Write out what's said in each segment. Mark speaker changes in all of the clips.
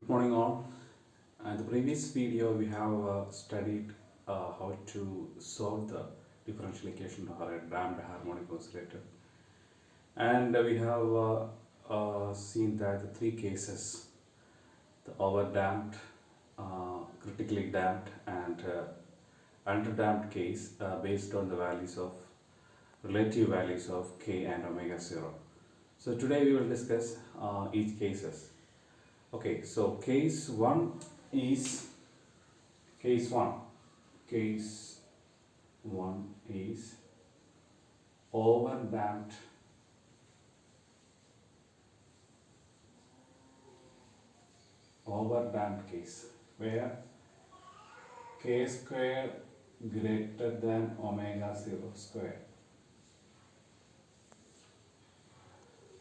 Speaker 1: Morning all. In the previous video we have studied how to solve the differential equation of a damped harmonic oscillator, and we have seen that the three cases: the overdamped, critically damped, and underdamped case based on the values of relative values of k and omega 0. So today we will discuss each cases. Okay, so case 1 case 1 is overdamped case where k square greater than omega 0 square.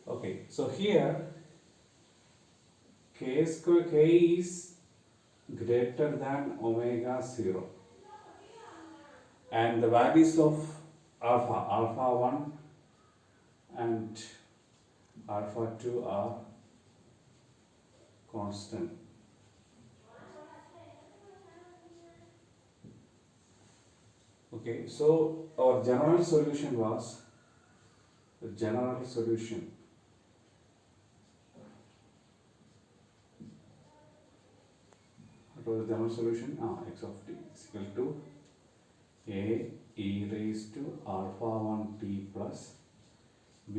Speaker 1: Okay, so here k is greater than omega 0 and the values of alpha 1 and alpha 2 are constant. Okay, so our general solution was the general solution what was the general solution? X of t is equal to a e raised to alpha 1 t plus b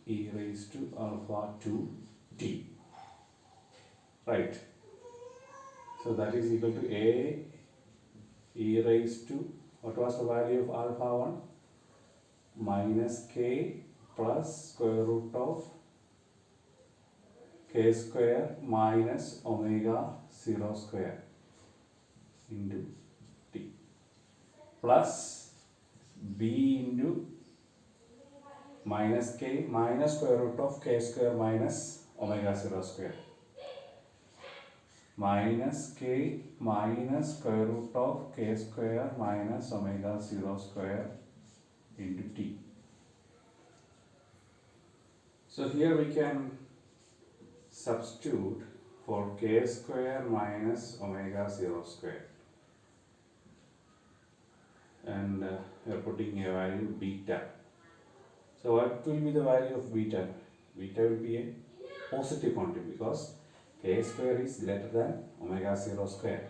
Speaker 1: e raised to alpha 2 t, right? So that is equal to a e raised to, what was the value of alpha 1? Minus k plus square root of k square minus omega 0 square into t plus b into minus k minus square root of k square minus omega 0 square minus k minus square root of k square minus omega 0 square into t. So here we can substitute for k square minus omega 0 square, and we are putting a value beta. So what will be the value of beta? Beta will be a positive quantity because k square is greater than omega 0 square.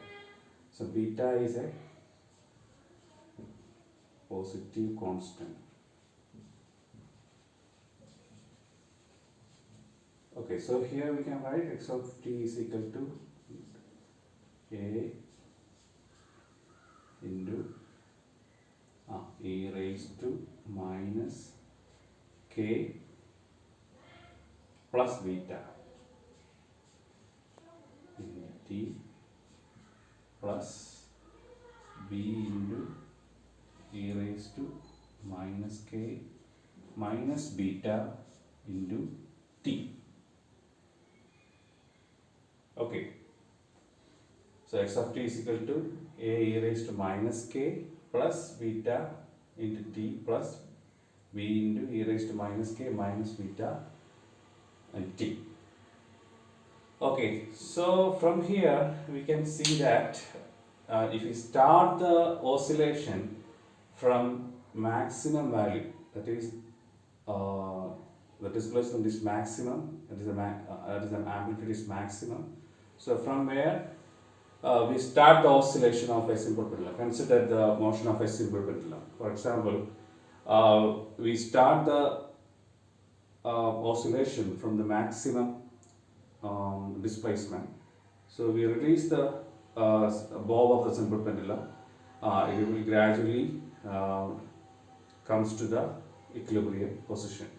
Speaker 1: So beta is a positive constant. Okay, so here we can write x of t is equal to a into e raised to minus k plus beta into t plus b into e raised to minus k minus beta into t. Okay, so x of t is equal to a e raised to minus k plus beta into t plus b into e raised to minus k minus beta and t. Okay, so from here we can see that if we start the oscillation from maximum value, that is the displacement is maximum, that is an amplitude is maximum. So from where we start the oscillation of a simple pendulum. Consider the motion of a simple pendulum. For example, we start the oscillation from the maximum displacement. So we release the bob of the simple pendulum. It will gradually comes to the equilibrium position.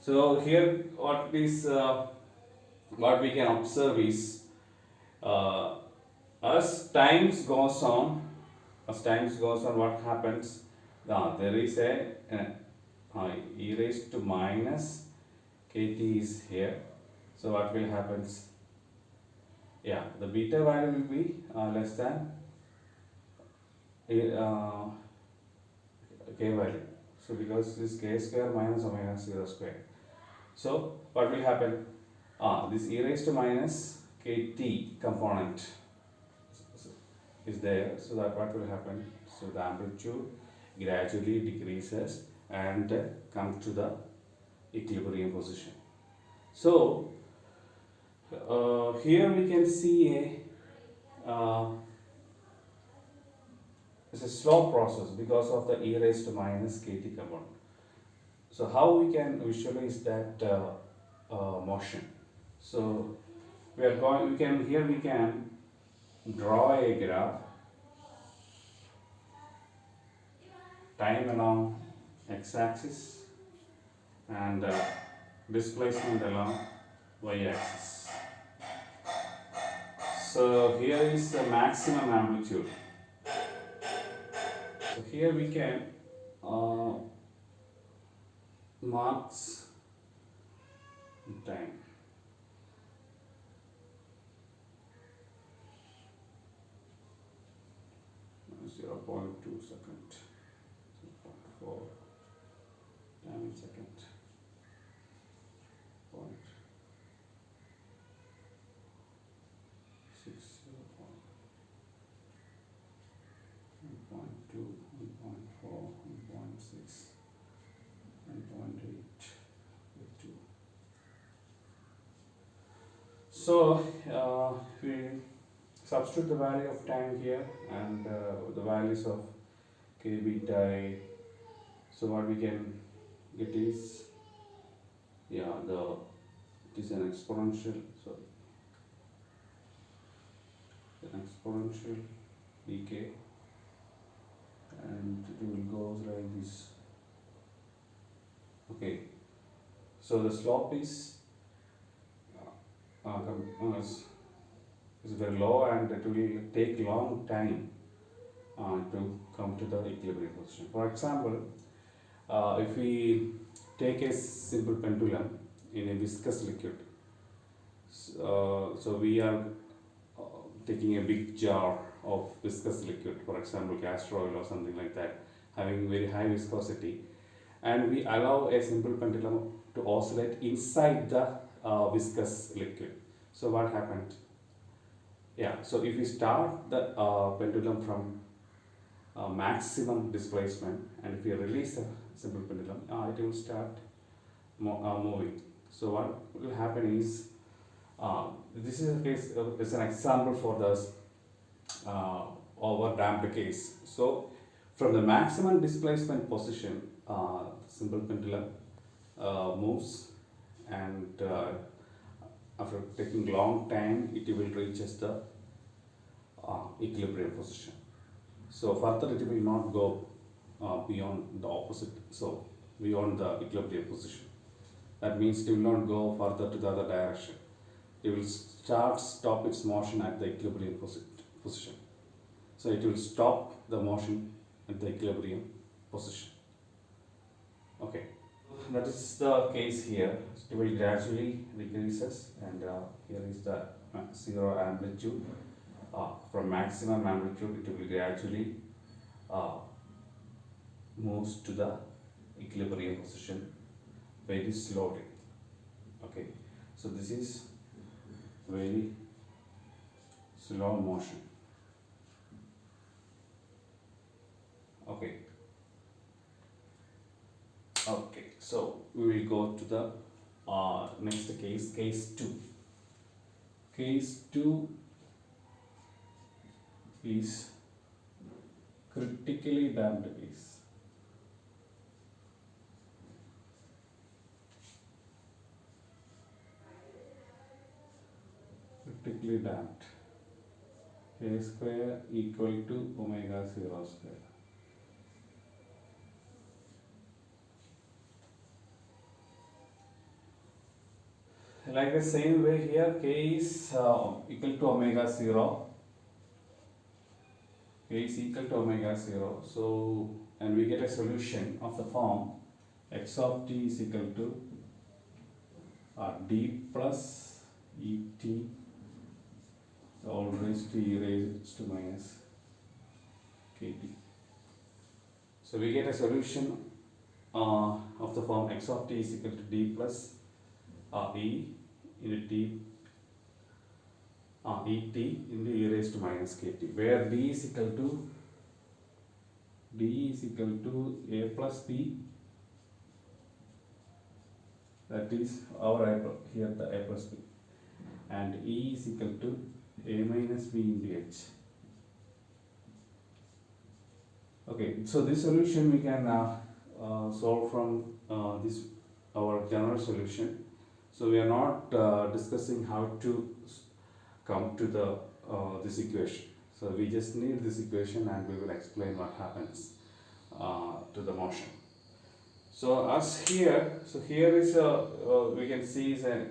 Speaker 1: So here what we can observe is as times goes on, what happens? There is a e raised to minus kt is here. So what will happen? Yeah, the beta value will be less than k value. So because this k square minus omega 0 square. So what will happen? This e raised to minus KT component is there, so that what will happen? So the amplitude gradually decreases and comes to the equilibrium position. So here we can see it's a slow process because of the e raised to minus KT component. So how we can visualize that motion? So we can draw a graph, time along x-axis and displacement along y-axis. So here is the maximum amplitude. So here we can marks time. Zero 0.2 second, 0.4 time in second, point 6, 1.2, 1.4, 1.6, 1.8, 2. So we substitute the value of time here and the values of k beta a. So what we can get is, it is an exponential, decay, and it will go like this. Okay, so the slope is very low and it will take long time to come to the equilibrium position. For example, if we take a simple pendulum in a viscous liquid, so we are taking a big jar of viscous liquid, for example castor oil or something like that, having very high viscosity, and we allow a simple pendulum to oscillate inside the viscous liquid. So what happened? So if we start the pendulum from maximum displacement and if we release the simple pendulum, it will start moving. So what will happen is, this is a case, it's an example for this over damped case. So from the maximum displacement position, simple pendulum moves, and after taking long time it will reach the equilibrium position. So further it will not go beyond the opposite, so beyond the equilibrium position. That means it will not go further to the other direction. It will stop its motion at the equilibrium position. So it will stop the motion at the equilibrium position. Okay, that is the case here. It will gradually decreases, and here is the zero amplitude. From maximum amplitude, it will gradually moves to the equilibrium position very slowly. Okay, so this is very slow motion. Okay. Okay, so we will go to the next case, case 2. Case 2 is critically damped case. Critically damped. K square equal to omega 0 square. Like the same way here, K is equal to omega 0. K is equal to omega 0. So, and we get a solution of the form x of t is equal to d plus et all raised to e raised to minus kt. So we get a solution of the form x of t is equal to d plus e into t et into e raised to minus kt, where d is equal to a plus b, that is our a here the a plus b, and e is equal to a minus b into h. Okay, so this solution we can solve from this our general solution. So we are not discussing how to come to the this equation. So we just need this equation and we will explain what happens to the motion. So as here, so here is a we can see is a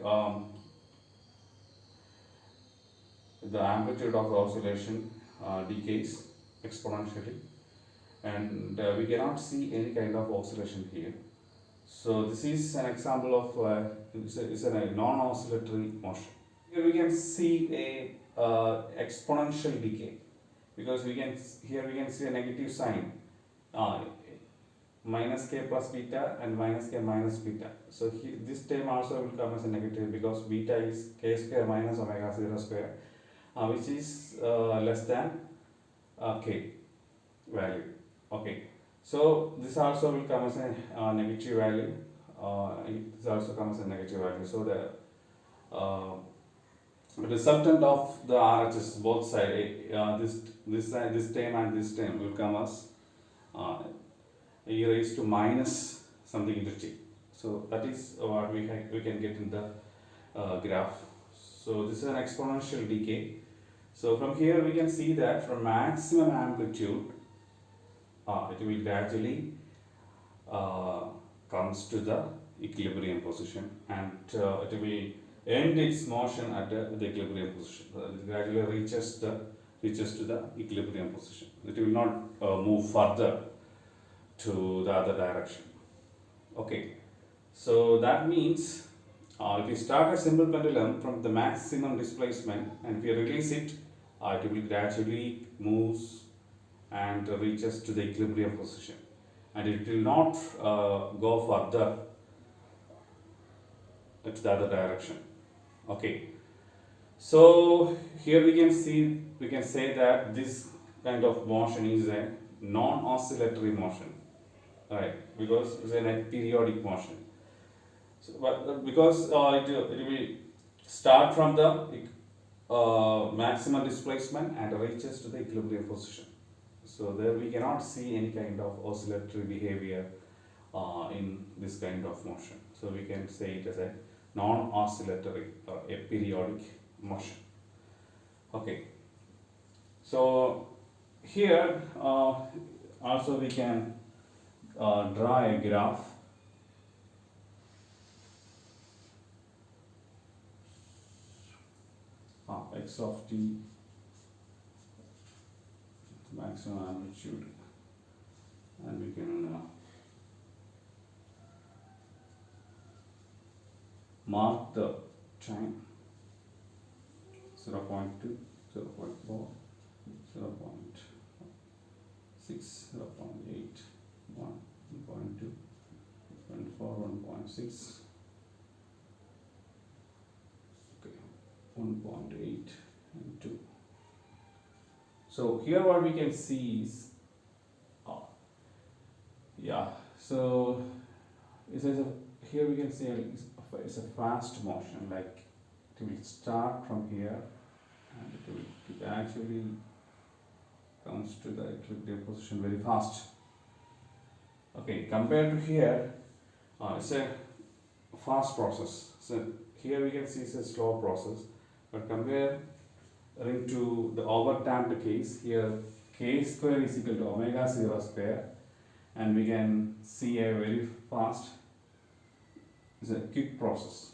Speaker 1: the amplitude of the oscillation decays exponentially, and we cannot see any kind of oscillation here. So this is an example of it's a non-oscillatory motion. Here we can see a exponential decay, because we can here we can see a negative sign, minus k plus beta and minus k minus beta. So this term also will come as a negative, because beta is k square minus omega 0 square, which is less than k value. Okay, so this also will come as a negative value. This also comes as a negative value. So the resultant of the RHS, both sides, this term and this term will come as e raised to minus something into t. So that is what we can get in the graph. So this is an exponential decay. So from here we can see that from maximum amplitude, it will gradually comes to the equilibrium position, and it will end its motion at the equilibrium position. It gradually reaches to the equilibrium position. It will not move further to the other direction. Okay, so that means if you start a simple pendulum from the maximum displacement, and if you release it, it will gradually moves and reaches to the equilibrium position, and it will not go further to the other direction. Okay, so here we can say that this kind of motion is a non-oscillatory motion, right? Because it's a periodic motion. So, but because it will start from the maximum displacement and reaches to the equilibrium position. So there we cannot see any kind of oscillatory behavior in this kind of motion. So we can say it as a non-oscillatory or a periodic motion. Okay. So here also we can draw a graph. X of t, maximum amplitude, and we can mark the time 0.2, 0.4, 0.6, 0.8, 1.2, 1.4, 1.6, 1.8 and 2. So here what we can see is, so here we can see it's a fast motion, like it will start from here and it actually comes to the equilibrium position very fast. Okay, compared to here, it's a fast process. So here we can see it's a slow process, but comparing to the overdamped case, here k square is equal to omega 0 square, and we can see a very fast, it's a quick process.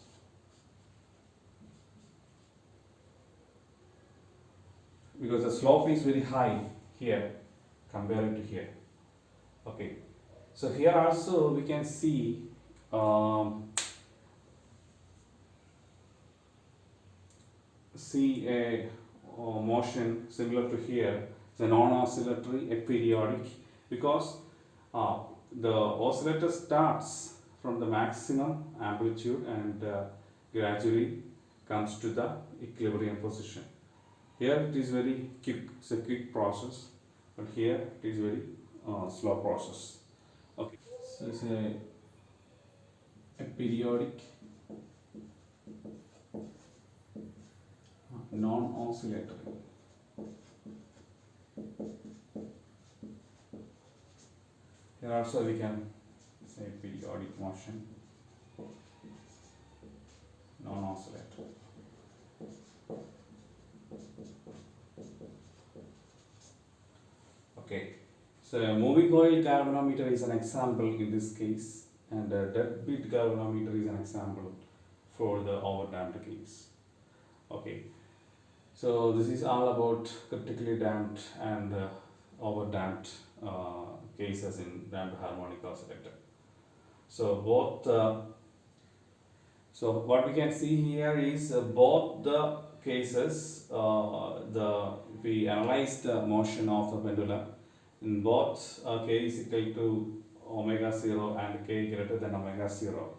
Speaker 1: Because the slope is very high here compared to here. Okay, so here also we can see a motion similar to here. It's a non-oscillatory, a periodic, because the oscillator starts from the maximum amplitude and gradually comes to the equilibrium position. Here it is very quick, it's a quick process, but here it is very slow process. Okay, so it's a periodic non-oscillatory. Here also we can say periodic motion, non-oscillatory. Okay, so a moving coil galvanometer is an example in this case, and a deadbeat galvanometer is an example for the overdamped case. Okay, so this is all about critically damped and overdamped cases in damped harmonic oscillator. So so what we can see here is both the cases, we analyze the motion of the pendulum in both k is equal to omega 0 and k greater than omega 0.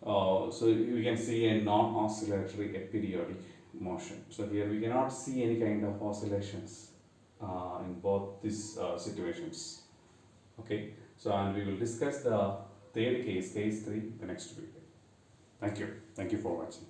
Speaker 1: So we can see a non-oscillatory aperiodic motion. So here we cannot see any kind of oscillations in both these situations. Okay, so and we will discuss the third case, case 3, the next video. Thank you for watching.